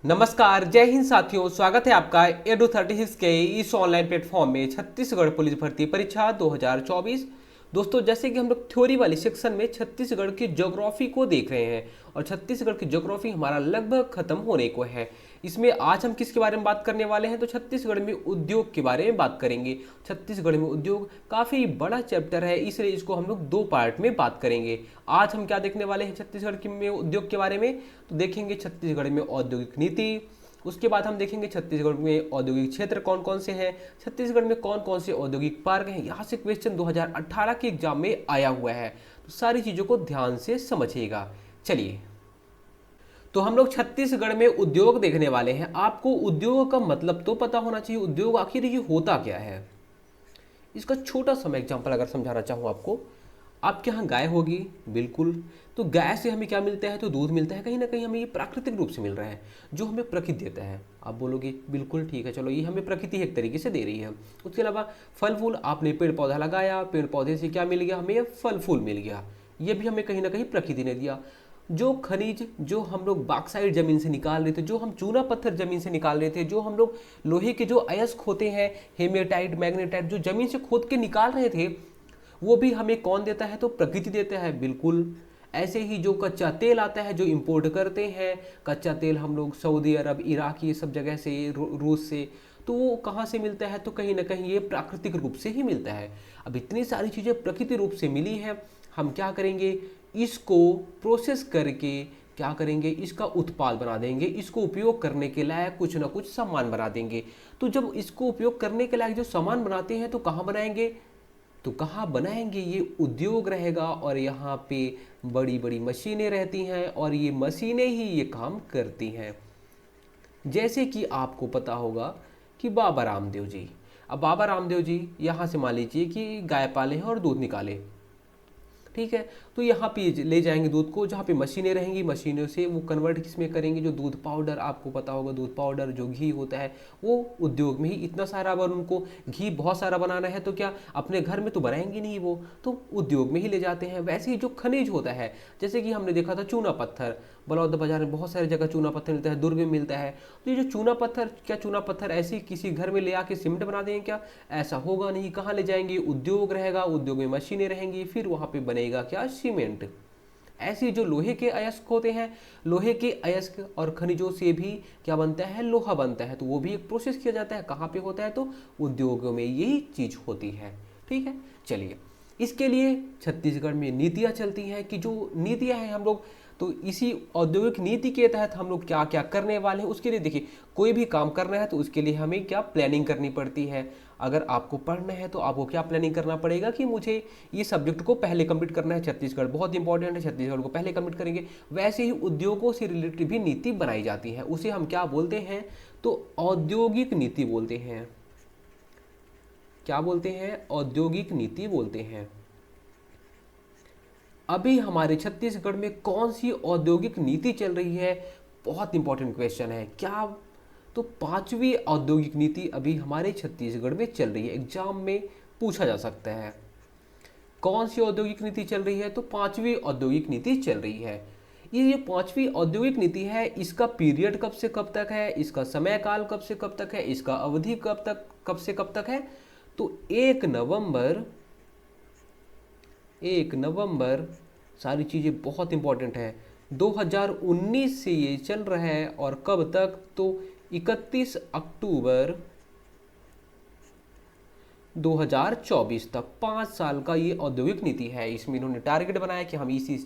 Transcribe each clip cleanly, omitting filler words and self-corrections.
नमस्कार, जय हिंद साथियों। स्वागत है आपका एडू36 के इस ऑनलाइन प्लेटफॉर्म में छत्तीसगढ़ पुलिस भर्ती परीक्षा 2024। दोस्तों, जैसे कि हम लोग थ्योरी वाली सेक्शन में छत्तीसगढ़ की ज्योग्राफी को देख रहे हैं और छत्तीसगढ़ की ज्योग्राफी हमारा लगभग खत्म होने को है। इसमें आज हम किसके बारे में बात करने वाले हैं? तो छत्तीसगढ़ में उद्योग के बारे में बात करेंगे। छत्तीसगढ़ में उद्योग काफ़ी बड़ा चैप्टर है, इसलिए इसको हम लोग दो पार्ट में बात करेंगे। आज हम क्या देखने वाले हैं छत्तीसगढ़ में उद्योग के बारे में? तो देखेंगे छत्तीसगढ़ में औद्योगिक नीति, उसके बाद हम देखेंगे छत्तीसगढ़ में औद्योगिक क्षेत्र कौन कौन से हैं, छत्तीसगढ़ में कौन कौन से औद्योगिक पार्क हैं। यहाँ से क्वेश्चन 2018 के एग्जाम में आया हुआ है, तो सारी चीज़ों को ध्यान से समझिएगा। चलिए, तो हम लोग छत्तीसगढ़ में उद्योग देखने वाले हैं। आपको उद्योग का मतलब तो पता होना चाहिए, उद्योग आखिर ये होता क्या है। इसका छोटा सा मैं एग्जाम्पल अगर समझाना चाहूँ आपको, आपके यहाँ गाय होगी, बिल्कुल। तो गाय से हमें क्या मिलता है? तो दूध मिलता है। कहीं ना कहीं हमें ये प्राकृतिक रूप से मिल रहा है, जो हमें प्रकृति देता है। आप बोलोगे बिल्कुल ठीक है, चलो ये हमें प्रकृति एक तरीके से दे रही है। उसके अलावा फल फूल, आपने पेड़ पौधा लगाया, पेड़ पौधे से क्या मिल गया? हमें फल फूल मिल गया, ये भी हमें कहीं ना कहीं प्रकृति ने दिया। जो खनिज जो हम लोग बॉक्साइट जमीन से निकाल रहे थे, जो हम चूना पत्थर जमीन से निकाल रहे थे, जो हम लोग लोहे के जो अयस्क होते हैं, हेमेटाइट मैग्नेटाइट, जो जमीन से खोद के निकाल रहे थे, वो भी हमें कौन देता है? तो प्रकृति देता है, बिल्कुल। ऐसे ही जो कच्चा तेल आता है, जो इंपोर्ट करते हैं, कच्चा तेल हम लोग सऊदी अरब, इराक, ये सब जगह से, रूस से, तो वो कहाँ से मिलता है? तो कहीं ना कहीं ये प्राकृतिक रूप से ही मिलता है। अब इतनी सारी चीज़ें प्रकृति रूप से मिली है, हम क्या करेंगे? इसको प्रोसेस करके क्या करेंगे? इसका उत्पाद बना देंगे, इसको उपयोग करने के लायक कुछ ना कुछ सामान बना देंगे। तो जब इसको उपयोग करने के लायक जो सामान बनाते हैं, तो कहाँ बनाएंगे? तो कहाँ बनाएंगे? ये उद्योग रहेगा, और यहाँ पे बड़ी बड़ी मशीनें रहती हैं, और ये मशीनें ही ये काम करती हैं। जैसे कि आपको पता होगा कि बाबा रामदेव जी, अब बाबा रामदेव जी यहाँ से मान लीजिए कि गाय पाले हैं और दूध निकाले, ठीक है। तो यहाँ पे ले जाएंगे दूध को, जहाँ पे मशीनें रहेंगी, मशीनों से वो कन्वर्ट किसमें करेंगे? जो दूध पाउडर, आपको पता होगा दूध पाउडर, जो घी होता है, वो उद्योग में ही इतना सारा, अगर उनको घी बहुत सारा बनाना है तो क्या अपने घर में तो बनाएंगे नहीं, वो तो उद्योग में ही ले जाते हैं। वैसे ही जो खनिज होता है, जैसे कि हमने देखा था चूना पत्थर, बलौद बाजार में बहुत सारी जगह चूना पत्थर मिलता है, दुर्ग में मिलता है। तो ये जो चूना पत्थर, क्या चूना पत्थर ऐसे ही किसी घर में ले आके सीमेंट बना देंगे क्या? ऐसा होगा नहीं। कहाँ ले जाएंगे? उद्योग रहेगा, उद्योग में मशीनें रहेंगी, फिर वहाँ पे बनेगा क्या? सीमेंट। ऐसे जो लोहे के अयस्क होते हैं, लोहे के अयस्क और खनिजों से भी क्या बनता है? लोहा बनता है। तो वो भी एक प्रोसेस किया जाता है। कहाँ पे होता है? तो उद्योगों में यही चीज होती है, ठीक है। चलिए, इसके लिए छत्तीसगढ़ में नीतियाँ चलती हैं, कि जो नीतियाँ हैं हम लोग, तो इसी औद्योगिक नीति के तहत हम लोग क्या क्या करने वाले हैं। उसके लिए देखिए, कोई भी काम करना है तो उसके लिए हमें क्या प्लानिंग करनी पड़ती है। अगर आपको पढ़ना है तो आपको क्या प्लानिंग करना पड़ेगा कि मुझे ये सब्जेक्ट को पहले कंप्लीट करना है। छत्तीसगढ़ बहुत इंपॉर्टेंट है, छत्तीसगढ़ को पहले कंप्लीट करेंगे। वैसे ही उद्योगों से रिलेटेड भी नीति बनाई जाती है, उसे हम क्या बोलते हैं? तो औद्योगिक नीति बोलते हैं। क्या बोलते हैं? औद्योगिक नीति बोलते हैं। अभी हमारे छत्तीसगढ़ में कौन सी औद्योगिक नीति चल रही है? बहुत इंपॉर्टेंट क्वेश्चन है। क्या? तो पांचवी औद्योगिक नीति अभी हमारे छत्तीसगढ़ में चल रही है, एग्जाम में पूछा जा सकता है। कौन सी औद्योगिक नीति चल रही है? तो पांचवी औद्योगिक नीति चल रही है। ये पांचवी औद्योगिक नीति है, इसका पीरियड कब से कब तक है, इसका समय काल कब से कब तक है, इसका अवधि कब से कब तक है? तो 1 नवंबर, सारी चीज़ें बहुत इंपॉर्टेंट है, 2019 से ये चल रहा है। और कब तक? तो 31 अक्टूबर 2024 तक, 5 साल का ये औद्योगिक नीति है। इसमें इन्होंने टारगेट बनाया कि हम इसी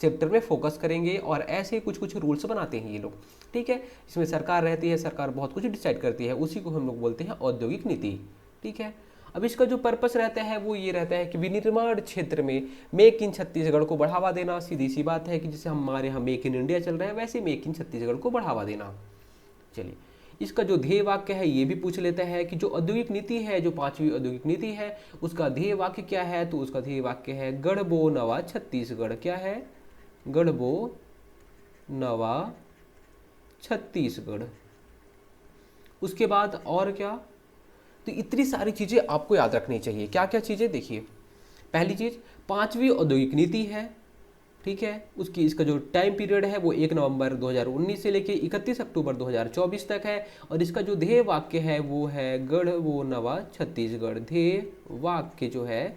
सेक्टर में फोकस करेंगे, और ऐसे कुछ कुछ रूल्स बनाते हैं ये लोग, ठीक है। इसमें सरकार रहती है, सरकार बहुत कुछ डिसाइड करती है, उसी को हम लोग बोलते हैं औद्योगिक नीति, ठीक है। अब इसका जो पर्पस रहता है वो ये रहता है कि विनिर्माण क्षेत्र में मेक इन छत्तीसगढ़ को बढ़ावा देना। सीधी सी बात है कि जैसे हमारे यहाँ मेक इन इंडिया चल रहा है, वैसे मेक इन छत्तीसगढ़ को बढ़ावा देना। चलिए, इसका जो ध्येय वाक्य है ये भी पूछ लेता है कि जो औद्योगिक नीति है, जो पांचवी औद्योगिक नीति है, उसका ध्येय वाक्य क्या है? तो उसका ध्येय वाक्य है गढ़बो नवा छत्तीसगढ़। क्या है? गढ़बो नवा छत्तीसगढ़। उसके बाद और क्या? तो इतनी सारी चीज़ें आपको याद रखनी चाहिए। क्या क्या चीज़ें? देखिए, पहली चीज़ पांचवी औद्योगिक नीति है, ठीक है। उसकी इसका जो टाइम पीरियड है वो 1 नवंबर 2019 से लेके 31 अक्टूबर 2024 तक है। और इसका जो ध्येय वाक्य है वो है गढ़ वो नवा छत्तीसगढ़। ध्येय वाक्य जो है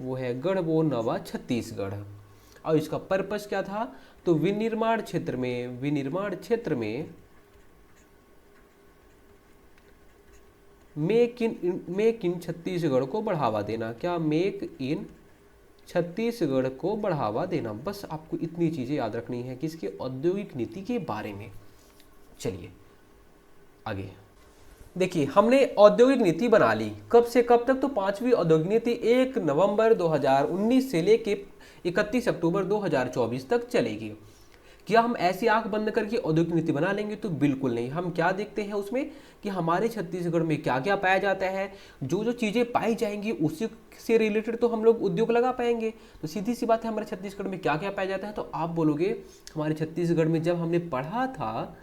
वो है गढ़ वो नवा छत्तीसगढ़। और इसका पर्पस क्या था, तो विनिर्माण क्षेत्र में मेक इन छत्तीसगढ़ को बढ़ावा देना। क्या, मेक इन छत्तीसगढ़ को बढ़ावा देना। बस आपको इतनी चीजें याद रखनी है किसकी, औद्योगिक नीति के बारे में। चलिए आगे देखिए, हमने औद्योगिक नीति बना ली। कब से कब तक, तो पांचवी औद्योगिक नीति 1 नवंबर 2019 से लेके 31 अक्टूबर 2024 तक चलेगी। क्या हम ऐसी आंख बंद करके औद्योगिक नीति बना लेंगे, तो बिल्कुल नहीं। हम क्या देखते हैं उसमें कि हमारे छत्तीसगढ़ में क्या क्या पाया जाता है, जो जो चीज़ें पाई जाएंगी उसी से रिलेटेड तो हम लोग उद्योग लगा पाएंगे। तो सीधी सी बात है, हमारे छत्तीसगढ़ में क्या क्या पाया जाता है, तो आप बोलोगे हमारे छत्तीसगढ़ में जब हमने पढ़ा था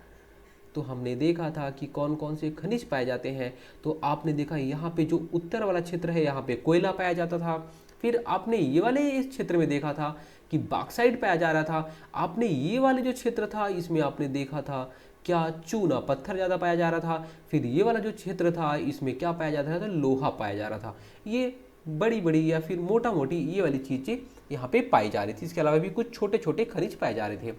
तो हमने देखा था कि कौन कौन से खनिज पाए जाते हैं। तो आपने देखा यहाँ पे जो उत्तर वाला क्षेत्र है यहाँ पे कोयला पाया जाता था। फिर आपने ये वाले इस क्षेत्र में देखा था कि बॉक्साइट पाया जा रहा था। आपने ये वाले जो क्षेत्र था इसमें आपने देखा था क्या, चूना पत्थर ज़्यादा पाया जा रहा था। फिर ये वाला जो क्षेत्र था इसमें क्या पाया जाता था, तो लोहा पाया जा रहा था। ये बड़ी बड़ी या फिर मोटा मोटी ये वाली चीज़ें यहाँ पे पाई जा रही थी। इसके अलावा भी कुछ छोटे छोटे खनिज पाए जा रहे थे।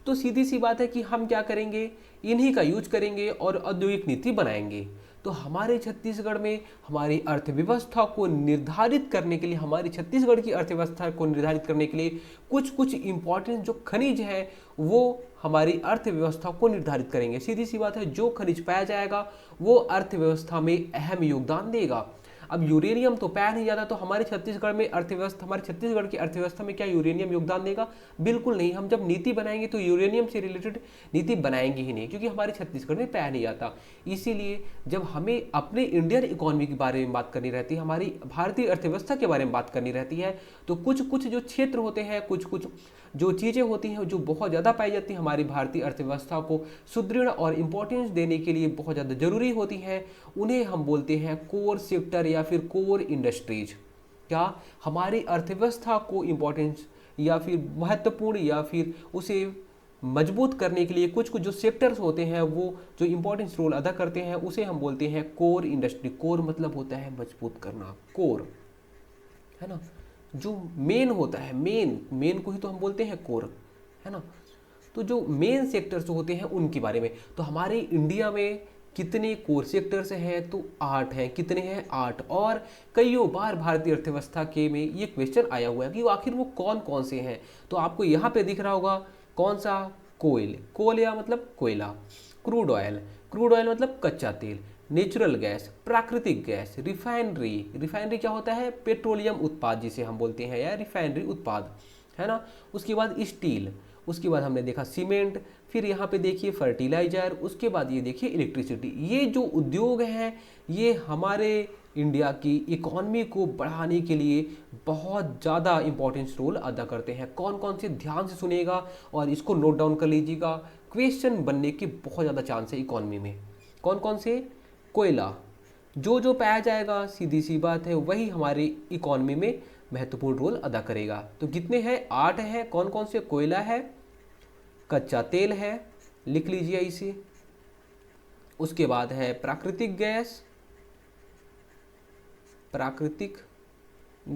तो सीधी सी बात है कि हम क्या करेंगे, इन्हीं का यूज करेंगे और औद्योगिक नीति बनाएंगे। तो हमारे छत्तीसगढ़ में हमारी अर्थव्यवस्था को निर्धारित करने के लिए, हमारी छत्तीसगढ़ की अर्थव्यवस्था को निर्धारित करने के लिए कुछ कुछ इंपॉर्टेंट जो खनिज है वो हमारी अर्थव्यवस्था को निर्धारित करेंगे। सीधी सी बात है, जो खनिज पाया जाएगा वो अर्थव्यवस्था में अहम योगदान देगा। अब यूरेनियम तो पाया नहीं जाता, तो हमारे छत्तीसगढ़ में अर्थव्यवस्था, हमारे छत्तीसगढ़ की अर्थव्यवस्था में क्या यूरेनियम योगदान देगा, बिल्कुल नहीं। हम जब नीति बनाएंगे तो यूरेनियम से रिलेटेड नीति बनाएंगे ही नहीं, क्योंकि हमारे छत्तीसगढ़ में पाया नहीं जाता। इसीलिए जब हमें अपने इंडियन इकोनॉमी के बारे में बात करनी रहती है, हमारी भारतीय अर्थव्यवस्था के बारे में बात करनी रहती है, तो कुछ कुछ जो क्षेत्र होते हैं, कुछ कुछ जो चीज़ें होती हैं जो बहुत ज़्यादा पाई जाती हैं, हमारी भारतीय अर्थव्यवस्था को सुदृढ़ और इम्पोर्टेंस देने के लिए बहुत ज़्यादा जरूरी होती हैं, उन्हें हम बोलते हैं कोर सेक्टर या फिर कोर इंडस्ट्रीज। क्या, हमारी अर्थव्यवस्था को इम्पोर्टेंस या फिर महत्वपूर्ण या फिर उसे मजबूत करने के लिए कुछ कुछ जो सेक्टर्स होते हैं वो जो इम्पोर्टेंस रोल अदा करते हैं, उसे हम बोलते हैं कोर इंडस्ट्री। कोर मतलब होता है मजबूत करना, कोर है ना, जो मेन होता है, मेन को ही तो हम बोलते हैं कोर, है ना। तो जो मेन सेक्टर्स जो होते हैं उनके बारे में, तो हमारे इंडिया में कितने कोर सेक्टर्स हैं, तो 8 हैं। कितने हैं, 8। और कईयों बार भारतीय अर्थव्यवस्था के में ये क्वेश्चन आया हुआ है कि आखिर वो कौन कौन से हैं। तो आपको यहाँ पे दिख रहा होगा कौन सा, कोल या मतलब कोयला, क्रूड ऑयल मतलब कच्चा तेल, नेचुरल गैस, प्राकृतिक गैस, रिफाइनरी क्या होता है, पेट्रोलियम उत्पाद जिसे हम बोलते हैं, या रिफाइनरी उत्पाद, है ना। उसके बाद स्टील, उसके बाद हमने देखा सीमेंट, फिर यहाँ पे देखिए फर्टिलाइजर, उसके बाद ये देखिए इलेक्ट्रिसिटी। ये जो उद्योग हैं ये हमारे इंडिया की इकोनॉमी को बढ़ाने के लिए बहुत ज़्यादा इंपॉर्टेंस रोल अदा करते हैं। कौन कौन से, ध्यान से सुनिएगा और इसको नोट डाउन कर लीजिएगा, क्वेश्चन बनने के बहुत ज़्यादा चांस है इकोनॉमी में। कौन कौन से, कोयला, जो जो पाया जाएगा सीधी सी बात है वही हमारी इकोनॉमी में महत्वपूर्ण रोल अदा करेगा। तो कितने हैं, 8 हैं। कौन कौन से, कोयला है, कच्चा तेल है, लिख लीजिए इसे। उसके बाद है प्राकृतिक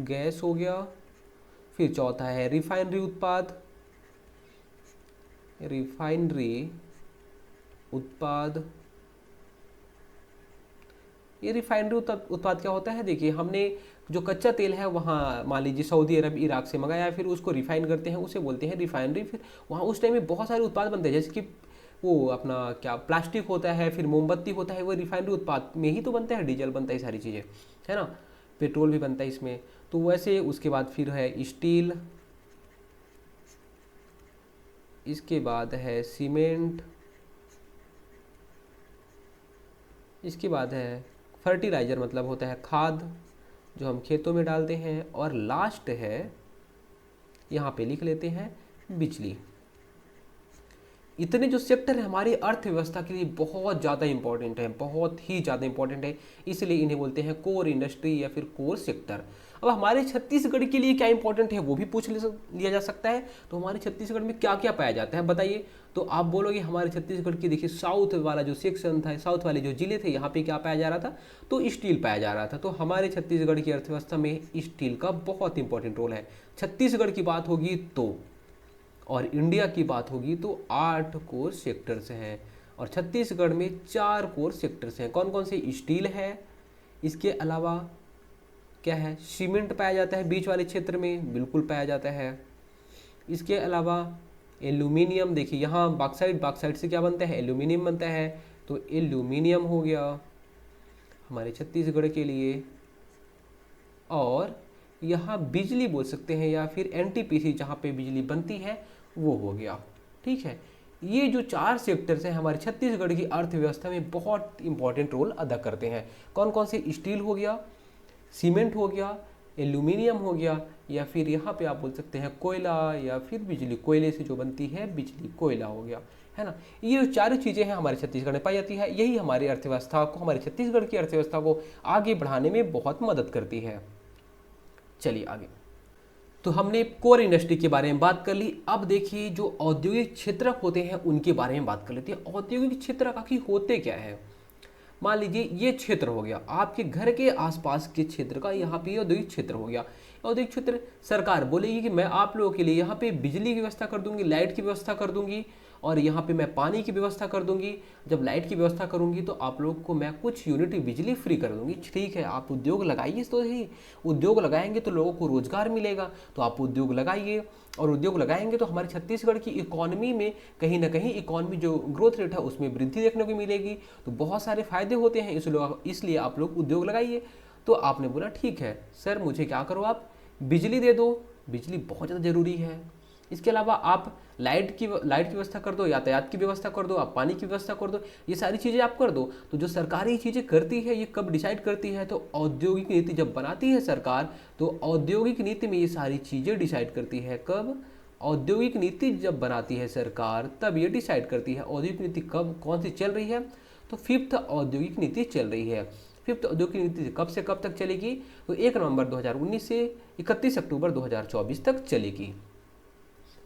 गैस हो गया। फिर चौथा है रिफाइनरी उत्पाद। ये रिफाइनरी उत्पाद क्या होता है, देखिए हमने जो कच्चा तेल है वहाँ मान लीजिए सऊदी अरब, इराक से मंगाया, फिर उसको रिफाइन करते हैं, उसे बोलते हैं रिफाइनरी। फिर वहाँ उस टाइम में बहुत सारे उत्पाद बनते हैं, जैसे कि वो अपना क्या प्लास्टिक होता है, फिर मोमबत्ती होता है, वो रिफाइनरी उत्पाद में ही तो बनता है, डीजल बनता है, सारी चीज़ें, है ना, पेट्रोल भी बनता है इसमें। तो वैसे उसके बाद फिर है स्टील, इसके बाद है सीमेंट, इसके बाद है फर्टिलाइज़र, मतलब होता है खाद जो हम खेतों में डालते हैं, और लास्ट है यहाँ पे लिख लेते हैं बिजली। इतने जो सेक्टर है हमारी अर्थव्यवस्था के लिए बहुत ज़्यादा इंपॉर्टेंट है, बहुत ही ज़्यादा इंपॉर्टेंट है, इसलिए इन्हें बोलते हैं कोर इंडस्ट्री या फिर कोर सेक्टर। अब हमारे छत्तीसगढ़ के लिए क्या इंपॉर्टेंट है वो भी पूछ लिया जा सकता है। तो हमारे छत्तीसगढ़ में क्या क्या पाया जाता है बताइए। तो आप बोलोगे हमारे छत्तीसगढ़ की देखिए साउथ वाला जो सेक्शन था, साउथ वाले जो जिले थे, यहाँ पे क्या पाया जा रहा था, तो स्टील पाया जा रहा था। तो हमारे छत्तीसगढ़ की अर्थव्यवस्था में स्टील का बहुत इंपॉर्टेंट रोल है। छत्तीसगढ़ की बात होगी तो, और इंडिया की बात होगी तो 8 कोर सेक्टर्स हैं, और छत्तीसगढ़ में 4 कोर सेक्टर्स हैं। कौन कौन से? स्टील है, इसके अलावा क्या है, सीमेंट पाया जाता है बीच वाले क्षेत्र में, बिल्कुल पाया जाता है। इसके अलावा एल्यूमिनियम, देखिए यहाँ बॉक्साइट, बॉक्साइट से क्या बनता है, एल्यूमिनियम बनता है, तो एल्यूमिनियम हो गया हमारे छत्तीसगढ़ के लिए। और यहाँ बिजली बोल सकते हैं या फिर एनटीपीसी जहाँ पे बिजली बनती है वो हो गया। ठीक है, ये जो 4 सेक्टर्स हैं हमारे छत्तीसगढ़ की अर्थव्यवस्था में बहुत इंपॉर्टेंट रोल अदा करते हैं। कौन कौन से? स्टील हो गया, सीमेंट हो गया, एल्यूमिनियम हो गया, या फिर यहाँ पे आप बोल सकते हैं कोयला, या फिर बिजली, कोयले से जो बनती है बिजली, कोयला हो गया, है ना। ये जो चारों चीज़ें हैं हमारे छत्तीसगढ़ में पाई जाती है। यही हमारी अर्थव्यवस्था को, हमारे छत्तीसगढ़ की अर्थव्यवस्था को आगे बढ़ाने में बहुत मदद करती है। चलिए आगे। तो हमने कोर इंडस्ट्री के बारे में बात कर ली। अब देखिए जो औद्योगिक क्षेत्र होते हैं उनके बारे में बात कर लेते हैं। औद्योगिक क्षेत्र काफ़ी होते क्या है? मान लीजिए ये क्षेत्र हो गया आपके घर के आसपास के क्षेत्र का, यहाँ पे औद्योगिक क्षेत्र हो गया। औद्योगिक क्षेत्र सरकार बोलेगी कि मैं आप लोगों के लिए यहाँ पे बिजली की व्यवस्था कर दूंगी, लाइट की व्यवस्था कर दूंगी, और यहाँ पे मैं पानी की व्यवस्था कर दूंगी। जब लाइट की व्यवस्था करूंगी तो आप लोग को मैं कुछ यूनिट बिजली फ्री कर दूंगी। ठीक है, आप उद्योग लगाइए, तो ही उद्योग लगाएंगे तो लोगों को रोजगार मिलेगा, तो आप उद्योग लगाइए, और उद्योग लगाएंगे तो हमारे छत्तीसगढ़ की इकोनॉमी में कहीं ना कहीं इकोनॉमी जो ग्रोथ रेट है उसमें वृद्धि देखने को मिलेगी। तो बहुत सारे फायदे होते हैं, इसलिए आप लोग उद्योग लगाइए। तो आपने बोला ठीक है सर, मुझे क्या करो, आप बिजली दे दो, बिजली बहुत ज़्यादा ज़रूरी है। इसके अलावा आप लाइट की व्यवस्था कर दो, यातायात की व्यवस्था कर दो, आप पानी की व्यवस्था कर दो, ये सारी चीज़ें आप कर दो। तो जो सरकारी चीज़ें करती है ये कब डिसाइड करती है? तो औद्योगिक नीति जब बनाती है सरकार, तो औद्योगिक नीति में ये सारी चीज़ें डिसाइड करती है। कब? औद्योगिक नीति जब बनाती है सरकार तब ये डिसाइड करती है। औद्योगिक नीति कब, कौन सी चल रही है? तो 5th औद्योगिक नीति चल रही है। 5th औद्योगिक नीति कब से कब तक चलेगी? तो 1 नवंबर 2019 से 31 अक्टूबर 2024 तक चलेगी।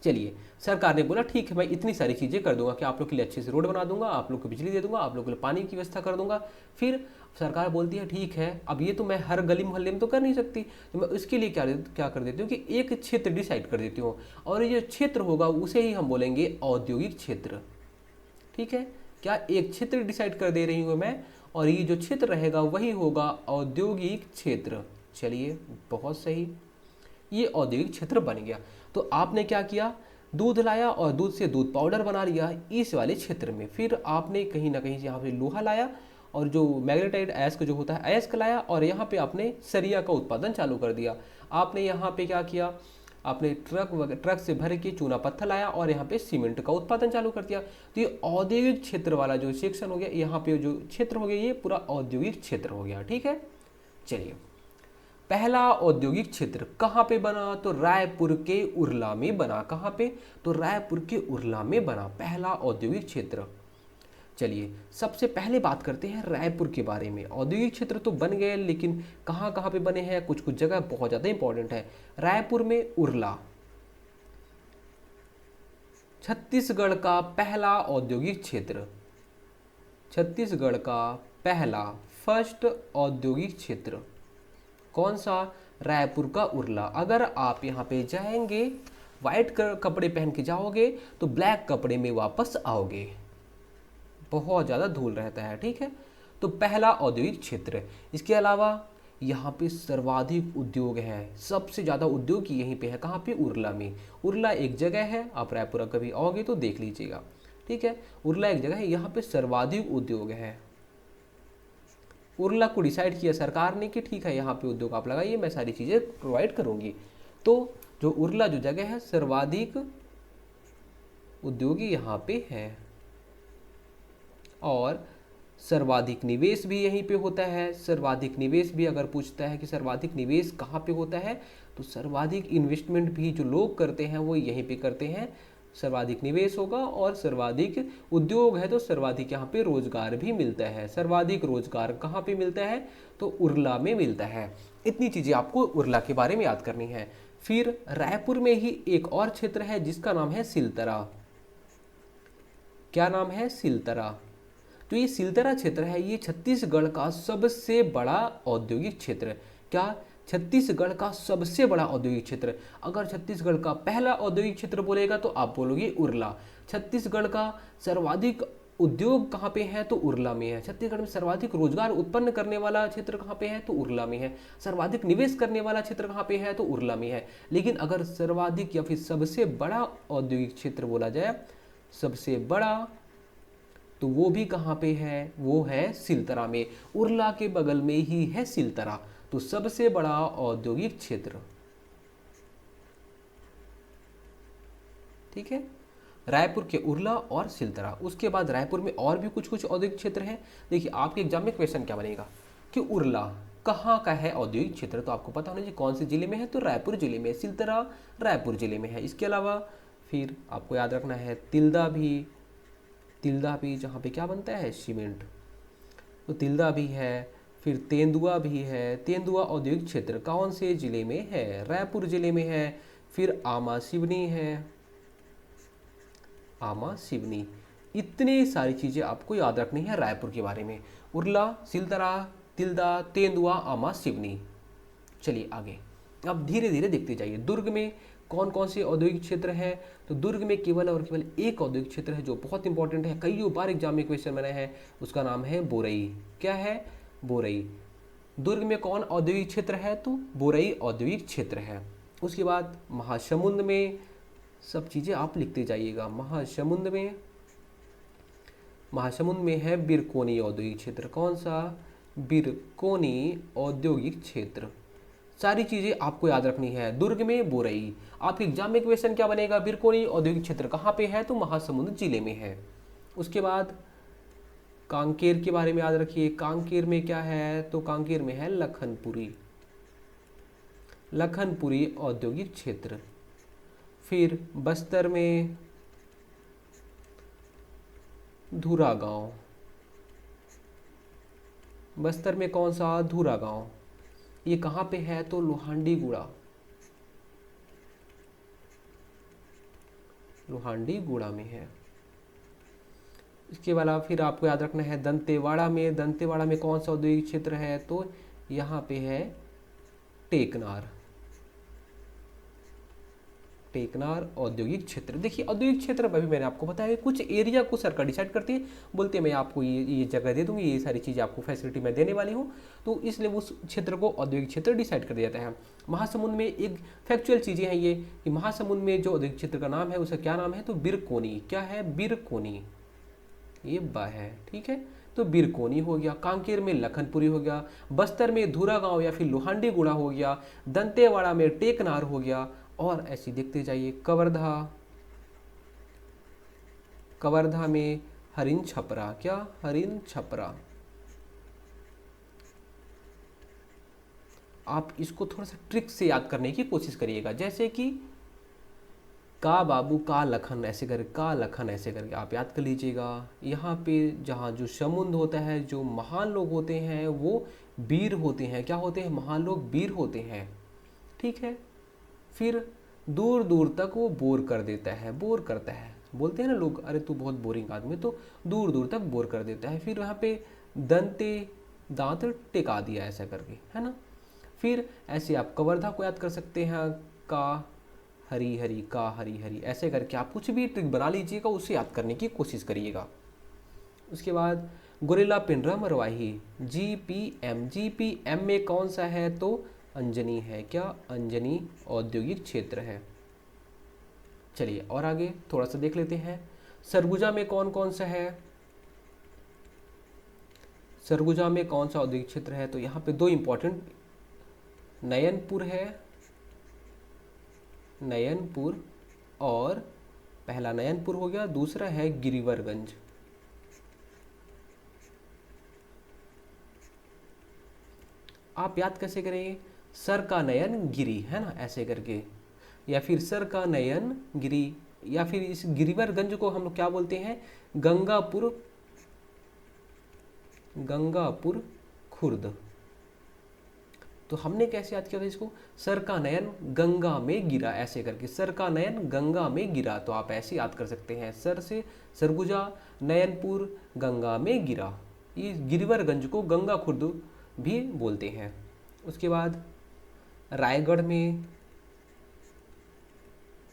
चलिए, सरकार ने बोला ठीक है मैं इतनी सारी चीज़ें कर दूंगा कि आप लोग के लिए अच्छे से रोड बना दूंगा, आप लोग को बिजली दे दूंगा, आप लोग के लिए पानी की व्यवस्था कर दूंगा। फिर सरकार बोलती है ठीक है, अब ये तो मैं हर गली मोहल्ले में तो कर नहीं सकती, तो मैं उसके लिए क्या कर देती हूँ कि एक क्षेत्र डिसाइड कर देती हूँ, और ये जो क्षेत्र होगा उसे ही हम बोलेंगे औद्योगिक क्षेत्र। ठीक है, क्या एक क्षेत्र डिसाइड कर दे रही हूँ मैं, और ये जो क्षेत्र रहेगा वही होगा औद्योगिक क्षेत्र। चलिए, बहुत सही, ये औद्योगिक क्षेत्र बन गया। तो आपने क्या किया, दूध लाया और दूध से दूध पाउडर बना लिया इस वाले क्षेत्र में। फिर आपने कहीं ना कहीं यहाँ पे लोहा लाया, और जो मैग्नेटाइट अयस्क जो होता है अयस्क लाया, और यहाँ पे आपने सरिया का उत्पादन चालू कर दिया। आपने यहाँ पे क्या किया, आपने ट्रक से भर के चूना पत्थर लाया और यहाँ पे सीमेंट का उत्पादन चालू कर दिया। तो ये औद्योगिक क्षेत्र वाला जो सेक्शन हो गया, यहाँ पे जो क्षेत्र हो गया ये पूरा औद्योगिक क्षेत्र हो गया। ठीक है, चलिए, पहला औद्योगिक क्षेत्र कहाँ पे बना? तो रायपुर के उरला में बना। कहाँ पे? तो रायपुर के उरला में बना पहला औद्योगिक क्षेत्र। चलिए, सबसे पहले बात करते हैं रायपुर के बारे में। औद्योगिक क्षेत्र तो बन गए, लेकिन कहाँ कहाँ पे बने हैं, कुछ कुछ जगह बहुत ज़्यादा इंपॉर्टेंट है। रायपुर में उरला छत्तीसगढ़ का पहला औद्योगिक क्षेत्र, छत्तीसगढ़ का पहला फर्स्ट औद्योगिक क्षेत्र कौन सा? रायपुर का उरला। अगर आप यहाँ पे जाएंगे, व्हाइट कपड़े पहन के जाओगे तो ब्लैक कपड़े में वापस आओगे, बहुत ज़्यादा धूल रहता है। ठीक है, तो पहला औद्योगिक क्षेत्र। इसके अलावा यहाँ पे सर्वाधिक उद्योग है, सबसे ज़्यादा उद्योग यहीं पे है। कहाँ पे? उरला में। उरला एक जगह है, आप रायपुर कभी आओगे तो देख लीजिएगा। ठीक है, उरला एक जगह है, यहाँ पे सर्वाधिक उद्योग है। उरला को डिसाइड किया सरकार ने कि ठीक है यहाँ पे उद्योग आप लगाइए, मैं सारी चीज़ें प्रोवाइड करूँगी। तो जो उरला जो जगह है, सर्वाधिक उद्योगी यहाँ पे है, और सर्वाधिक निवेश भी यहीं पे होता है। सर्वाधिक निवेश भी अगर पूछता है कि सर्वाधिक निवेश कहाँ पे होता है, तो सर्वाधिक इन्वेस्टमेंट भी जो लोग करते हैं वो यहीं पे करते हैं, सर्वाधिक निवेश होगा, और सर्वाधिक उद्योग है तो सर्वाधिक यहाँ पे रोजगार भी मिलता है। सर्वाधिक रोजगार कहाँ पे मिलता है? तो उरला में मिलता है। इतनी चीजें आपको उरला के बारे में याद करनी है। फिर रायपुर में ही एक और क्षेत्र है जिसका नाम है सिलतरा। क्या नाम है? सिलतरा। तो ये सिलतरा क्षेत्र है, ये छत्तीसगढ़ का सबसे बड़ा औद्योगिक क्षेत्र। क्या? छत्तीसगढ़ का सबसे बड़ा औद्योगिक क्षेत्र। अगर छत्तीसगढ़ का पहला औद्योगिक क्षेत्र बोलेगा तो आप बोलोगे उरला। छत्तीसगढ़ का सर्वाधिक उद्योग कहाँ पे है? तो उरला में है। छत्तीसगढ़ में सर्वाधिक रोजगार उत्पन्न करने वाला क्षेत्र कहाँ पे है? तो उरला में है। सर्वाधिक निवेश करने वाला क्षेत्र कहाँ पे है? तो उरला में है। लेकिन अगर सर्वाधिक या फिर सबसे बड़ा औद्योगिक क्षेत्र बोला जाए, सबसे बड़ा, तो वो भी कहाँ पे है? वो है सिलतरा में। उरला के बगल में ही है सिलतरा। तो सबसे बड़ा औद्योगिक क्षेत्र, ठीक है, रायपुर के उरला और सिलतरा। उसके बाद रायपुर में और भी कुछ कुछ औद्योगिक क्षेत्र हैं। देखिए आपके एग्जाम में क्वेश्चन क्या बनेगा कि उरला कहाँ का है औद्योगिक क्षेत्र, तो आपको पता होना चाहिए कौन से जिले में है, तो रायपुर जिले में। सिलतरा रायपुर जिले में है। इसके अलावा फिर आपको याद रखना है तिल्दा भी। तिल्दा भी जहाँ पे क्या बनता है? सीमेंट, तो तिल्दा भी है। फिर तेंदुआ भी है। तेंदुआ औद्योगिक क्षेत्र कौन से जिले में है? रायपुर जिले में है। फिर आमा सिवनी है। आमा सिवनी। इतनी सारी चीज़ें आपको याद रखनी है रायपुर के बारे में। उरला, सिलतरा, तिल्दा, तेंदुआ, आमा सिवनी। चलिए आगे, अब धीरे धीरे देखते जाइए। दुर्ग में कौन कौन से औद्योगिक क्षेत्र हैं? तो दुर्ग में केवल और केवल एक औद्योगिक क्षेत्र है जो बहुत इंपॉर्टेंट है, कई बार एग्जाम में क्वेश्चन बना है। उसका नाम है बोरई। क्या है? बोरई। दुर्ग में कौन औद्योगिक क्षेत्र है? तो बोरई औद्योगिक क्षेत्र है। उसके बाद महासमुंद में, सब चीज़ें आप लिखते जाइएगा। महासमुंद में, महासमुंद में है बिरकोनी औद्योगिक क्षेत्र। कौन सा? बिरकोनी औद्योगिक क्षेत्र। सारी चीज़ें आपको याद रखनी है। दुर्ग में बोरई। आपके एग्जाम में क्वेश्चन क्या बनेगा? बिरकोनी औद्योगिक क्षेत्र कहाँ पे है? तो महासमुंद जिले में है। उसके बाद कांकेर के बारे में याद रखिए। कांकेर में क्या है? तो कांकेर में है लखनपुरी। लखनपुरी औद्योगिक क्षेत्र। फिर बस्तर में धुरा गांव। बस्तर में कौन सा? धुरा गांव। ये कहाँ पे है? तो लोहांडीगुड़ा। लोहांडीगुड़ा में है। इसके अलावा फिर आपको याद रखना है दंतेवाड़ा में। दंतेवाड़ा में कौन सा औद्योगिक क्षेत्र है? तो यहाँ पे है टेकनार। टेकनार औद्योगिक क्षेत्र। देखिए औद्योगिक क्षेत्र में भी मैंने आपको बताया कुछ एरिया को सरकार डिसाइड करती है, बोलते हैं मैं आपको ये जगह दे दूंगी, ये सारी चीज़ें आपको फैसिलिटी मैं देने वाली हूँ, तो इसलिए उस क्षेत्र को औद्योगिक क्षेत्र डिसाइड कर दिया जाता है। महासमुंद में एक फैक्चुअल चीज़ें हैं ये कि महासमुंद में जो औद्योगिक क्षेत्र का नाम है उसका क्या नाम है? तो बिरकोनी। क्या है? बिरकोनी। ये बा है, ठीक है, तो बिरकोनी हो गया। कांकेर में लखनपुरी हो गया। बस्तर में धुरा गांव या फिर लोहांडीगुड़ा हो गया। दंतेवाड़ा में टेकनार हो गया। और ऐसी देखते जाइए कवर्धा। कवर्धा में हरिन छपरा। क्या? हरिन छपरा। आप इसको थोड़ा सा ट्रिक से याद करने की कोशिश करिएगा, जैसे कि का बाबू का लखन ऐसे करके, का लखन ऐसे करके आप याद कर लीजिएगा। यहाँ पे जहाँ जो समुद्र होता है, जो महान लोग होते हैं वो वीर होते हैं। क्या होते हैं? महान लोग वीर होते हैं, ठीक है। फिर दूर दूर तक वो बोर कर देता है। बोर करता है, बोलते हैं ना लोग, अरे तू बहुत बोरिंग आदमी, तो दूर दूर तक बोर कर देता है। फिर वहाँ पे दंते, दांत टिका दिया ऐसा करके, है ना। फिर ऐसे आप कवर्धा को याद कर सकते हैं, का हरी हरी, का हरी हरी, ऐसे करके आप कुछ भी ट्रिक बना लीजिएगा, उसे याद करने की कोशिश करिएगा। उसके बाद गोरिल्ला पिंजरा मरवाही। GPM। GPM में कौन सा है? तो अंजनी है। क्या? अंजनी औद्योगिक क्षेत्र है। चलिए और आगे थोड़ा सा देख लेते हैं। सरगुजा में कौन कौन सा है? सरगुजा में कौन सा औद्योगिक क्षेत्र है? तो यहाँ पे दो इंपॉर्टेंट, नयनपुर है, नयनपुर, और पहला नयनपुर हो गया, दूसरा है गिरिवरगंज। आप याद कैसे करेंगे? सर का नयन गिरी, है ना, ऐसे करके, या फिर सर का नयन गिरी, या फिर इस गिरिवरगंज को हम लोग क्या बोलते हैं, गंगापुर खुर्द। तो हमने कैसे याद किया था इसको, सर का नयन गंगा में गिरा, ऐसे करके सर का नयन गंगा में गिरा, तो आप ऐसे याद कर सकते हैं, सर से सरगुजा, नयनपुर, गंगा में गिरा। ये गिरिवरगंज को गंगा खुर्द भी बोलते हैं। उसके बाद रायगढ़ में,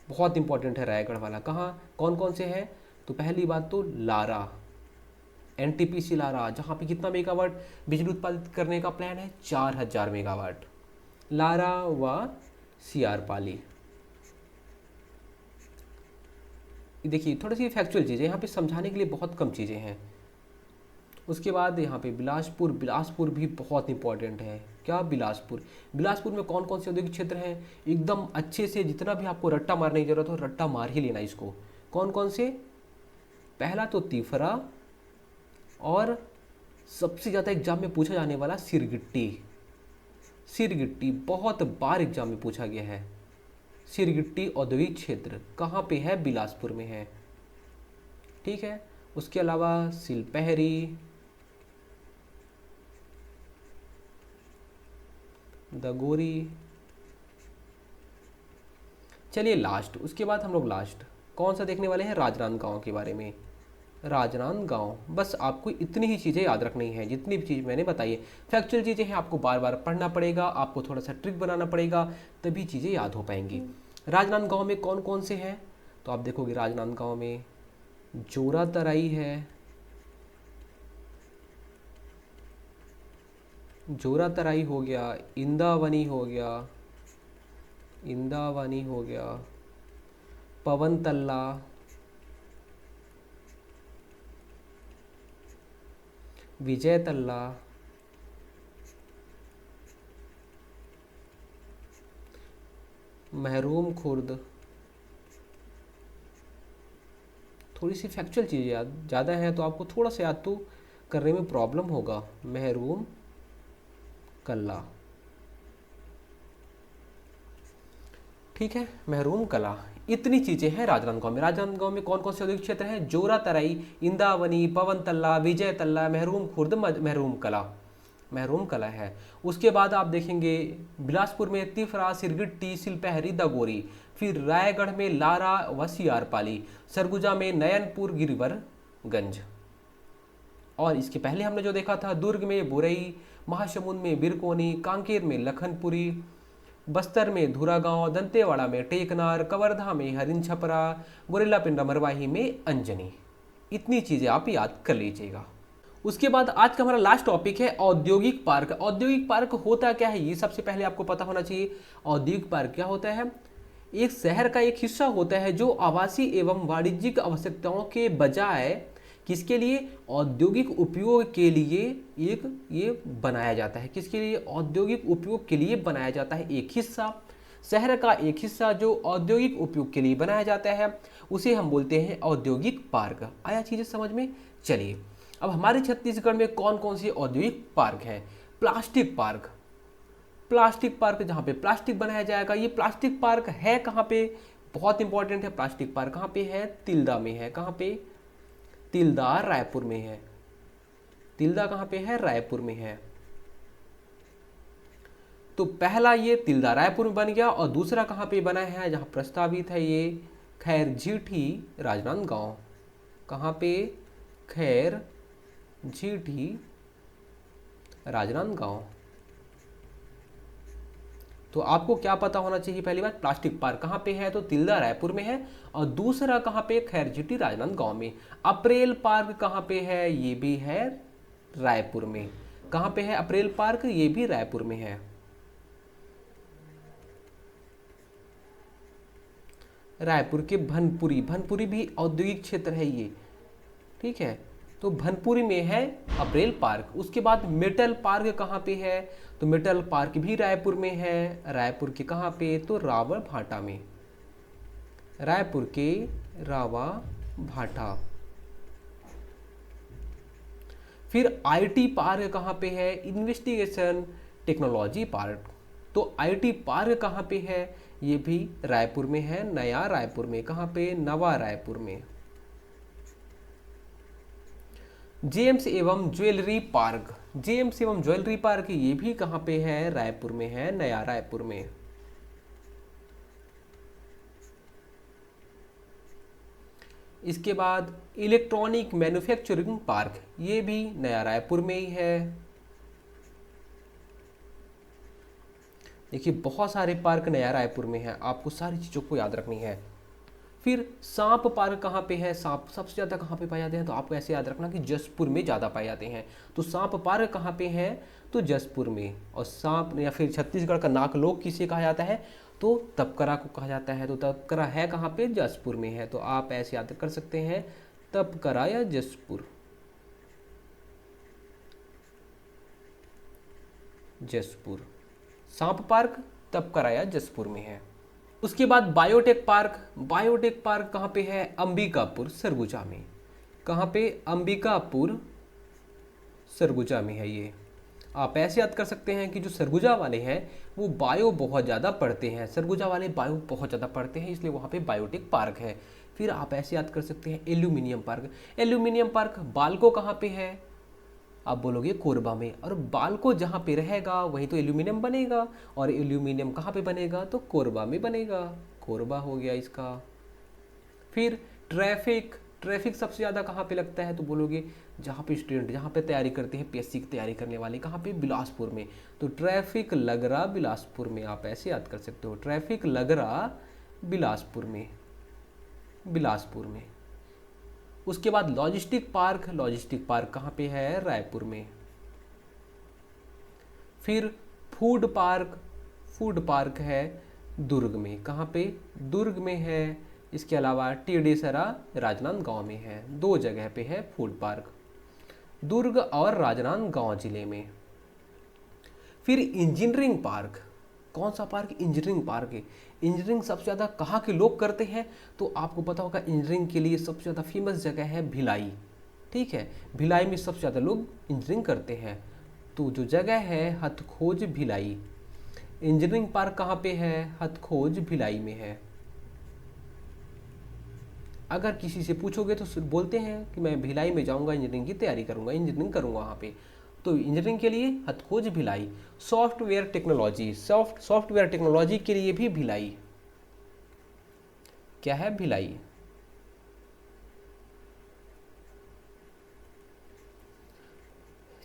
बहुत इंपॉर्टेंट है रायगढ़ वाला, कहाँ कौन कौन से हैं, तो पहली बात तो लारा, एनटीपीसी लारा, जहाँ पे कितना मेगावाट बिजली उत्पादित करने का प्लान है, 4000 मेगावाट, लारा व सियारपाली। देखिए थोड़ी सी फैक्चुअल चीज़ें यहाँ पे समझाने के लिए बहुत कम चीज़ें हैं। उसके बाद यहाँ पे बिलासपुर, बिलासपुर भी बहुत इंपॉर्टेंट है। क्या बिलासपुर, बिलासपुर में कौन कौन से औद्योगिक क्षेत्र हैं, एकदम अच्छे से, जितना भी आपको रट्टा मारने की जरूरत हो रट्टा मार ही लेना इसको। कौन कौन से, पहला तो तीफरा, और सबसे ज़्यादा एग्जाम में पूछा जाने वाला सिरगिट्टी। सिरगिट्टी बहुत बार एग्जाम में पूछा गया है। सिरगिट्टी औद्योगिक क्षेत्र कहाँ पे है, बिलासपुर में है। ठीक है, उसके अलावा सिलपहरी, दगोरी। चलिए लास्ट, उसके बाद हम लोग लास्ट कौन सा देखने वाले हैं, राजनांदगांव के बारे में। राजनांदगांव, बस आपको इतनी ही चीज़ें याद रखनी है, जितनी भी चीज़ मैंने बताई है। फैक्चुअल चीज़ें हैं, आपको बार बार पढ़ना पड़ेगा, आपको थोड़ा सा ट्रिक बनाना पड़ेगा, तभी चीज़ें याद हो पाएंगी। राजनांदगांव में कौन कौन से हैं, तो आप देखोगे राजनांदगांव में जोरा तराई है, जोरा तराई हो गया, इंदावनी हो गया, इंदावनी हो गया, पवन तल्ला, विजय तल्ला, महरूम खुर्द। थोड़ी सी फैक्चुअल चीज़ें याद ज़्यादा हैं तो आपको थोड़ा सा याद तो करने में प्रॉब्लम होगा। महरूम कला, ठीक है, महरूम कला। इतनी चीज़ें हैं राजनांदगांव में। राजनांदगांव में कौन कौन से औद्योगिक क्षेत्र हैं, जोरा तराई, इंदावनी, पवन तल्ला, विजय तल्ला, महरूम खुर्द, महरूम कला, महरूम कला है। उसके बाद आप देखेंगे बिलासपुर में तिफरा, सिरगिट्टी, सिलपहरी, दगोरी। फिर रायगढ़ में लारा व सियारपाली, सरगुजा में नयनपुर, गिरिवरगंज। और इसके पहले हमने जो देखा था, दुर्ग में बुरई, महासमुंद में बिरकोनी, कांकेर में लखनपुरी, बस्तर में धुरागांव, दंतेवाड़ा में टेकनार, कवर्धा में हरिन छपरा, गोरेला पिंडा मरवाही में अंजनी। इतनी चीज़ें आप याद कर लीजिएगा। उसके बाद आज का हमारा लास्ट टॉपिक है औद्योगिक पार्क। औद्योगिक पार्क होता क्या है, ये सबसे पहले आपको पता होना चाहिए। औद्योगिक पार्क क्या होता है, एक शहर का एक हिस्सा होता है जो आवासीय एवं वाणिज्यिक आवश्यकताओं के बजाय किसके लिए, औद्योगिक उपयोग के लिए एक ये बनाया जाता है। किसके लिए, औद्योगिक उपयोग के लिए बनाया जाता है। एक हिस्सा, शहर का एक हिस्सा जो औद्योगिक उपयोग के लिए बनाया जाता है, उसे हम बोलते हैं औद्योगिक पार्क। आया चीज़ें समझ में। चलिए अब हमारे छत्तीसगढ़ में कौन कौन से औद्योगिक पार्क हैं। प्लास्टिक पार्क, प्लास्टिक पार्क जहाँ पे प्लास्टिक बनाया जाएगा। ये प्लास्टिक पार्क है कहाँ पे, बहुत इंपॉर्टेंट है। प्लास्टिक पार्क कहाँ पे है, तिल्दा में है। कहाँ पे, तिल्दा रायपुर में है। तिल्दा कहाँ पे है, रायपुर में है। तो पहला ये तिल्दा रायपुर में बन गया, और दूसरा कहाँ पे बना है, जहाँ प्रस्तावित है ये खैरझीठी राजनांदगांव। कहाँ पे, खैरझीठी राजनांदगांव। तो आपको क्या पता होना चाहिए, पहली बात प्लास्टिक पार्क कहाँ पे है, तो तिल्दा रायपुर में है, और दूसरा कहाँ पे, खैरझीठी राजनांदगांव में। अप्रैल पार्क कहाँ पे है, ये भी है रायपुर में। कहाँ पे है अप्रैल पार्क, ये भी रायपुर में है। रायपुर के भनपुरी, भनपुरी भी औद्योगिक क्षेत्र है ये, ठीक है। तो भनपुरी में है अप्रैल पार्क। उसके बाद मेटल पार्क कहाँ पे है, तो मेटल पार्क भी रायपुर में है। रायपुर के कहाँ पे, तो रावण भाटा में। रायपुर के रावा भाटा। फिर आईटी पार्क कहाँ पे है, इन्वेस्टिगेशन टेक्नोलॉजी पार्क। तो आईटी पार्क कहाँ पे है, ये भी रायपुर में है, नया रायपुर में। कहाँ पे? नवा रायपुर में। जेम्स एवं ज्वेलरी पार्क, जेम्स एवं ज्वेलरी पार्क ये भी कहाँ पे है? रायपुर में है, नया रायपुर में। इसके बाद इलेक्ट्रॉनिक मैन्युफैक्चरिंग पार्क, ये भी नया रायपुर में ही है। देखिए बहुत सारे पार्क नया रायपुर में है, आपको सारी चीज़ों को याद रखनी है। फिर सांप पार्क कहाँ पे है? सांप सबसे ज़्यादा कहाँ पे पाए जाते हैं? तो आपको ऐसे याद रखना कि जसपुर में ज़्यादा पाए जाते हैं। तो सांप पार्क कहाँ पे है? तो जसपुर में। और सांप या फिर छत्तीसगढ़ का नागलोक किसे कहा जाता है? तो तपकरा को कहा जाता है। तो तपकरा है कहाँ पे? जसपुर में है। तो आप ऐसे याद कर सकते हैं, तपकरा या जसपुर। जसपुर। सांप पार्क तपकरा या जसपुर में है। उसके बाद बायोटेक पार्क, बायोटेक पार्क कहाँ पे है? अंबिकापुर सरगुजा में। कहाँ पे? अंबिकापुर सरगुजा में है ये। आप ऐसे याद कर सकते हैं कि जो सरगुजा वाले हैं वो बायो बहुत ज़्यादा पढ़ते हैं, सरगुजा वाले बायो बहुत ज़्यादा पढ़ते हैं, इसलिए वहाँ पे बायोटेक पार्क है। फिर आप ऐसे याद कर सकते हैं aluminium park, aluminium park Balco कहाँ पे है? आप बोलोगे कोरबा में। और बाल्को जहाँ पे रहेगा वहीं तो एल्यूमिनियम बनेगा, और एल्यूमिनियम कहाँ पे बनेगा? तो कोरबा में बनेगा। कोरबा हो गया इसका। फिर ट्रैफिक, ट्रैफिक सबसे ज़्यादा कहाँ पे लगता है? तो बोलोगे जहाँ पे स्टूडेंट जहाँ पे तैयारी करते हैं, पीएससी की तैयारी करने वाले, कहाँ पे? बिलासपुर में। तो ट्रैफिक लग रहा बिलासपुर में, आप ऐसे याद कर सकते हो, ट्रैफिक लग रहा बिलासपुर में, बिलासपुर में। उसके बाद लॉजिस्टिक पार्क, लॉजिस्टिक पार्क कहाँ पे है? रायपुर में। फिर फूड पार्क, फूड पार्क है दुर्ग में। कहाँ पे? दुर्ग में है। इसके अलावा टेडेसरा राजनांदगांव में है। दो जगह पे है फूड पार्क, दुर्ग और राजनांदगांव जिले में। फिर इंजीनियरिंग पार्क, कौन सा पार्क? इंजीनियरिंग पार्क है। इंजीनियरिंग सबसे ज़्यादा कहाँ के लोग करते हैं? तो आपको पता होगा इंजीनियरिंग के लिए सबसे ज़्यादा फेमस जगह है भिलाई। ठीक है, भिलाई में सबसे ज़्यादा लोग इंजीनियरिंग करते हैं। तो जो जगह है हथखोज भिलाई। इंजीनियरिंग पार्क कहाँ पे है? हथखोज भिलाई में है। अगर किसी से पूछोगे तो बोलते हैं कि मैं भिलाई में जाऊंगा, इंजीनियरिंग की तैयारी करूंगा, इंजीनियरिंग करूंगा वहाँ पे। तो इंजीनियरिंग के लिए Hathkhoj Bhilai. Software technology, software technology के लिए भी भिलाई। क्या है? भिलाई।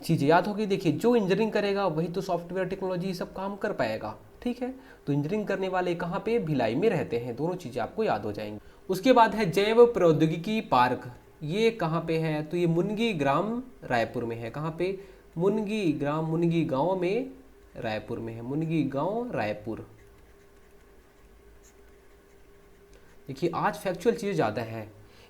चीज़ें याद होगी। देखिए जो इंजीनियरिंग करेगा वही तो सॉफ्टवेयर टेक्नोलॉजी सब काम कर पाएगा। ठीक है, तो इंजीनियरिंग करने वाले कहाँ पे? भिलाई में रहते हैं। दोनों चीज़ें आपको याद हो जाएंगी। उसके बाद है जैव प्रौद्योगिकी पार्क, ये कहाँ पे है? तो ये मुनगी ग्राम रायपुर में है। कहाँ पे? मुनगी ग्राम, मुनगी गांव में रायपुर में है। मुनगी गांव रायपुर। देखिए आज फैक्चुअल चीज़ें ज़्यादा है,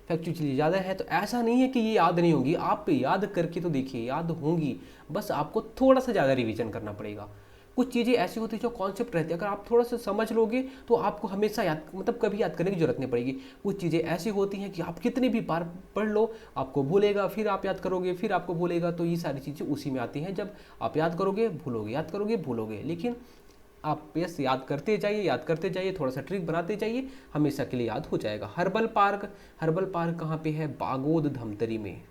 फैक्चुअल चीज़ें ज़्यादा है, तो ऐसा नहीं है कि ये याद नहीं होंगी, आप याद करके तो देखिए याद होंगी, बस आपको थोड़ा सा ज़्यादा रिवीजन करना पड़ेगा। कुछ चीज़ें ऐसी होती है जो कॉन्सेप्ट रहती है, अगर आप थोड़ा सा समझ लोगे तो आपको हमेशा याद, मतलब कभी याद करने की जरूरत नहीं पड़ेगी। कुछ चीज़ें ऐसी होती हैं कि आप कितनी भी बार पढ़ लो आपको भूलेगा, फिर आप याद करोगे, फिर आपको भूलेगा। तो ये सारी चीज़ें उसी में आती हैं, जब आप याद करोगे भूलोगे, याद करोगे भूलोगे। लेकिन आप बस याद करते जाइए, याद करते जाइए, थोड़ा सा ट्रिक बनाते जाइए, हमेशा के लिए याद हो जाएगा। हर्बल पार्क, हर्बल पार्क कहाँ पे है? बागोद धमतरी में।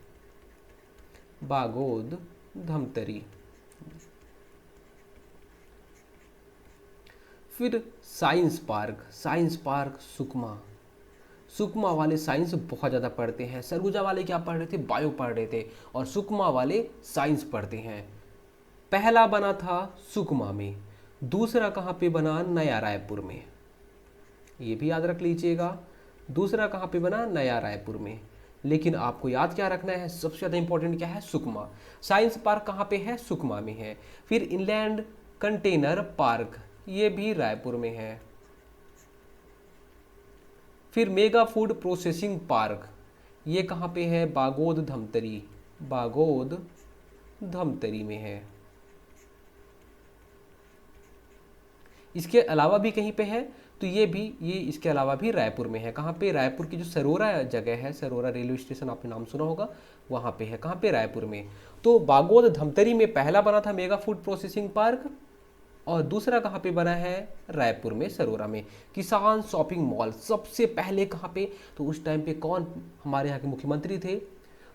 बागोद धमतरी। फिर science park, science park Sukma. Sukma वाले साइंस बहुत ज़्यादा पढ़ते हैं। सरगुजा वाले क्या पढ़ रहे थे? बायो पढ़ रहे थे। और सुकमा वाले साइंस पढ़ते हैं। पहला बना था सुकमा में, दूसरा कहाँ पे बना? नया रायपुर में। ये भी याद रख लीजिएगा, दूसरा कहाँ पे बना? नया रायपुर में। लेकिन आपको याद क्या रखना है? सबसे ज़्यादा इंपॉर्टेंट क्या है? सुकमा। साइंस पार्क कहाँ पे है? सुकमा में है। फिर इनलैंड कंटेनर पार्क, ये भी रायपुर में है। फिर मेगा फूड प्रोसेसिंग पार्क, ये कहाँ पे है? बागोद धमतरी, बागोद धमतरी में है। इसके अलावा भी कहीं पे है तो ये इसके अलावा भी रायपुर में है। कहाँ पे? रायपुर की जो सरोरा जगह है, सरोरा रेलवे स्टेशन आपने नाम सुना होगा, वहाँ पे है। कहाँ पे? रायपुर में। तो बागोद धमतरी में पहला बना था मेगा फूड प्रोसेसिंग पार्क, और दूसरा कहाँ पे बना है, रायपुर में सरोरा में। किसान शॉपिंग मॉल सबसे पहले कहाँ पे, तो उस टाइम पे कौन हमारे यहाँ के मुख्यमंत्री थे,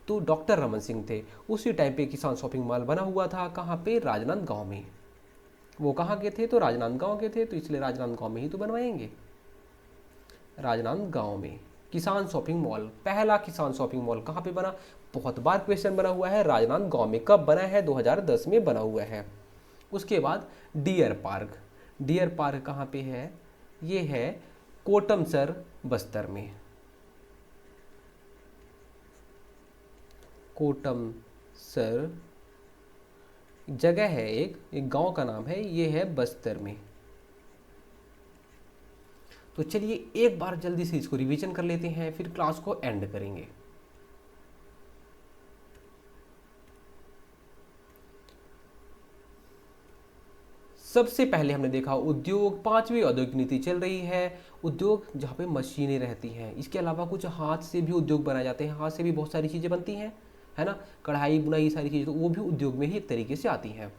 तो डॉक्टर रमन सिंह थे। उसी टाइम पे किसान शॉपिंग मॉल बना हुआ था, कहाँ पे, राजनांदगांव में। वो कहाँ के थे, तो राजनांदगांव के थे, तो इसलिए राजनांदगांव में ही तो बनवाएंगे, राजनांदगांव में। किसान शॉपिंग मॉल, पहला किसान शॉपिंग मॉल कहाँ पे बना, बहुत बार क्वेश्चन बना हुआ है, राजनांदगांव में। कब बना है, 2010 में बना हुआ है। उसके बाद डियर पार्क, डियर पार्क कहाँ पे है, ये है कोटमसर बस्तर में, कोटमसर जगह है, एक गांव का नाम है, ये है बस्तर में। तो चलिए एक बार जल्दी से इसको रिवीजन कर लेते हैं, फिर क्लास को एंड करेंगे। सबसे पहले हमने देखा उद्योग, पांचवी औद्योगिक नीति चल रही है, उद्योग जहाँ पे मशीनें रहती हैं। इसके अलावा कुछ हाथ से भी उद्योग बनाए जाते हैं, हाथ से भी बहुत सारी चीज़ें बनती हैं, है ना, कढ़ाई बुनाई सारी चीज़ें, तो वो भी उद्योग में ही एक तरीके से आती हैं।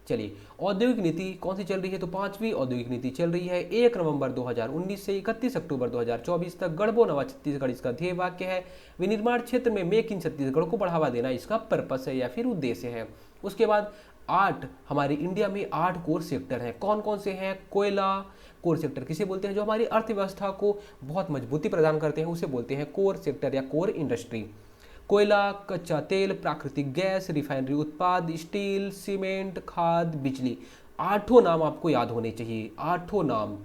चलिए औद्योगिक नीति कौन सी चल रही है, तो पांचवी औद्योगिक नीति चल रही है। 1 नवंबर 2019 से 31 अक्टूबर 2024 तक गढ़बो नवा छत्तीसगढ़ इसका ध्येय वाक्य है। विनिर्माण क्षेत्र में मेक इन छत्तीसगढ़ को बढ़ावा देना इसका पर्पस है या फिर उद्देश्य है। उसके बाद 8, हमारे इंडिया में 8 कोर सेक्टर हैं। कौन कौन से हैं, कोयला कोर सेक्टर किसे बोलते हैं, जो हमारी अर्थव्यवस्था को बहुत मजबूती प्रदान करते हैं, उसे बोलते हैं कोर सेक्टर या कोर इंडस्ट्री। कोयला, कच्चा तेल, प्राकृतिक गैस, रिफाइनरी उत्पाद, स्टील, सीमेंट, खाद, बिजली। 8 नाम आपको याद होने चाहिए, 8 नाम।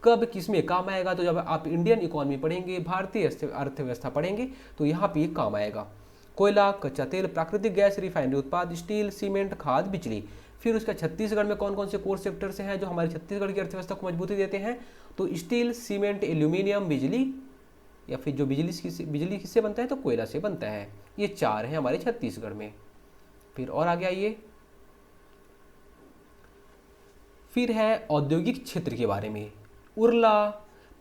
कब किस में काम आएगा, तो जब आप इंडियन इकोनॉमी पढ़ेंगे, भारतीय अर्थव्यवस्था पढ़ेंगे, तो यहाँ पे काम आएगा। कोयला, कच्चा तेल, प्राकृतिक गैस, रिफाइनरी उत्पाद, स्टील, सीमेंट, खाद, बिजली। फिर उसका छत्तीसगढ़ में कौन कौन से कोर सेक्टर्स हैं जो हमारे छत्तीसगढ़ की अर्थव्यवस्था को मजबूती देते हैं, तो स्टील, सीमेंट, एल्यूमिनियम, बिजली, या फिर जो बिजली किससे बनता है, तो कोयला से बनता है। ये 4 हैं हमारे छत्तीसगढ़ में। फिर और आगे आइए, फिर है औद्योगिक क्षेत्र के बारे में। उरला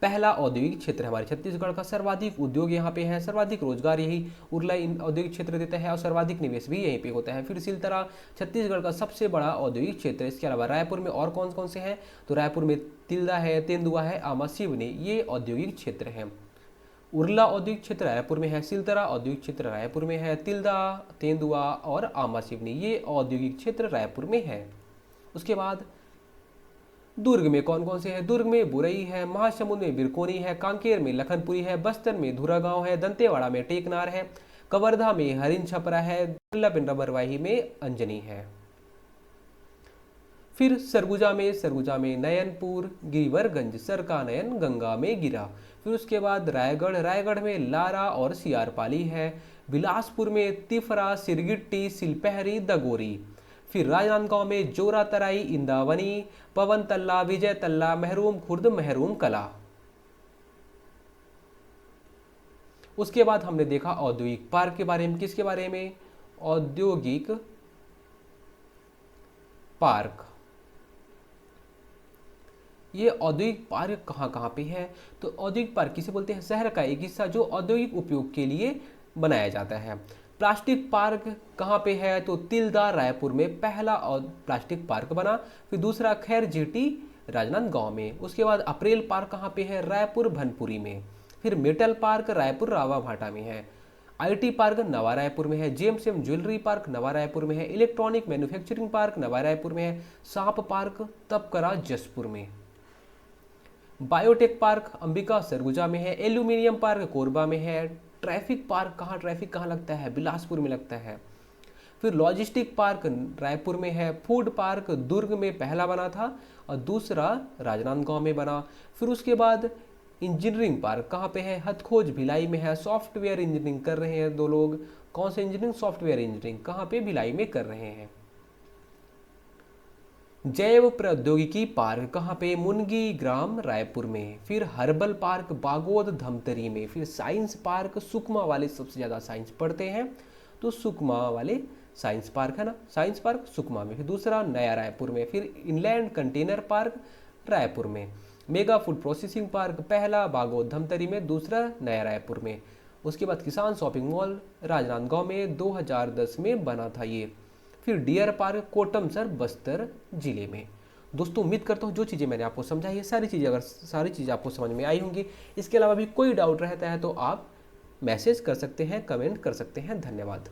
पहला औद्योगिक क्षेत्र है हमारे छत्तीसगढ़ का, सर्वाधिक उद्योग यहाँ पे है, सर्वाधिक रोजगार यही उरला औद्योगिक क्षेत्र देता है और सर्वाधिक निवेश भी यहीं पे होता है। फिर सिलतरा छत्तीसगढ़ का सबसे बड़ा औद्योगिक क्षेत्र। इसके अलावा रायपुर में और कौन कौन से हैं, तो रायपुर में तिल्दा है, तेंदुआ है, आमा सिवनी, ये औद्योगिक क्षेत्र हैं। उरला औद्योगिक क्षेत्र रायपुर में है, सिलतरा औद्योगिक क्षेत्र रायपुर में है, तिल्दा, तेंदुआ और आमा सिवनी ये औद्योगिक क्षेत्र रायपुर में है। उसके बाद दुर्ग में कौन कौन से हैं, दुर्ग में बुरई है, महासमुंद में बिरकोनी है, कांकेर में लखनपुरी है, बस्तर में धुरा गांव है, दंतेवाड़ा में टेकनार है, कवर्धा में हरिन छपरा है, रबरवाही में अंजनी है। फिर सरगुजा में नयनपुर, गिरिवरगंज, सरकानयन, गंगा में गिरा। फिर उसके बाद रायगढ़ में लारा और सियारपाली है, बिलासपुर में तिफरा, सिरगिट्टी, सिलपहरी, दगोरी। फिर राजनांदगांव में जोरा तराई, इंदावनी, पवन तल्ला, विजय तल्ला, महरूम खुर्द, महरूम कला। उसके बाद हमने देखा औद्योगिक पार्क के बारे में, किसके बारे में, औद्योगिक पार्क। ये औद्योगिक पार्क कहाँ कहाँ पे है, तो औद्योगिक पार्क किसे बोलते हैं, शहर का एक हिस्सा जो औद्योगिक उपयोग के लिए बनाया जाता है। प्लास्टिक पार्क कहाँ पे है, तो तिल्दा रायपुर में पहला प्लास्टिक पार्क बना। फिर दूसरा खैर जेटी राजनांदगांव में। उसके बाद अप्रैल पार्क कहाँ पे है, रायपुर भनपुरी में। फिर मेटल पार्क रायपुर रावा भाटा में है। आईटी पार्क नवा रायपुर में है। जेएमसीएम ज्वेलरी पार्क नवा रायपुर में है। इलेक्ट्रॉनिक मैन्युफैक्चरिंग पार्क नवा रायपुर में है। सांप पार्क तपकरा जसपुर में। बायोटेक पार्क अंबिका सरगुजा में है। एल्यूमिनियम पार्क कोरबा में है। ट्रैफिक कहाँ लगता है, बिलासपुर में लगता है। फिर लॉजिस्टिक पार्क रायपुर में है। फूड पार्क दुर्ग में पहला बना था और दूसरा राजनांदगांव में बना। फिर उसके बाद इंजीनियरिंग पार्क कहाँ पे है, हथखोज भिलाई में है। सॉफ्टवेयर इंजीनियरिंग कर रहे हैं 2 लोग। कौन से इंजीनियरिंग, सॉफ्टवेयर इंजीनियरिंग, कहाँ पे, भिलाई में कर रहे हैं। जैव प्रौद्योगिकी पार्क कहाँ पे, मुनगी ग्राम रायपुर में। फिर हर्बल पार्क बागोद धमतरी में। फिर साइंस पार्क सुकमा वाले सबसे ज़्यादा साइंस पढ़ते हैं तो सुकमा वाले साइंस पार्क है ना, साइंस पार्क सुकमा में। फिर दूसरा नया रायपुर में। फिर इनलैंड कंटेनर पार्क रायपुर में। मेगा फूड प्रोसेसिंग पार्क पहला बागोद धमतरी में, दूसरा नया रायपुर में। उसके बाद किसान शॉपिंग मॉल राजनांदगांव में 2010 में बना था ये। फिर डियर पार्क कोटमसर बस्तर जिले में। दोस्तों उम्मीद करता हूँ जो चीज़ें मैंने आपको समझाई है सारी चीज़ें आपको समझ में आई होंगी। इसके अलावा भी कोई डाउट रहता है तो आप मैसेज कर सकते हैं, कमेंट कर सकते हैं। धन्यवाद।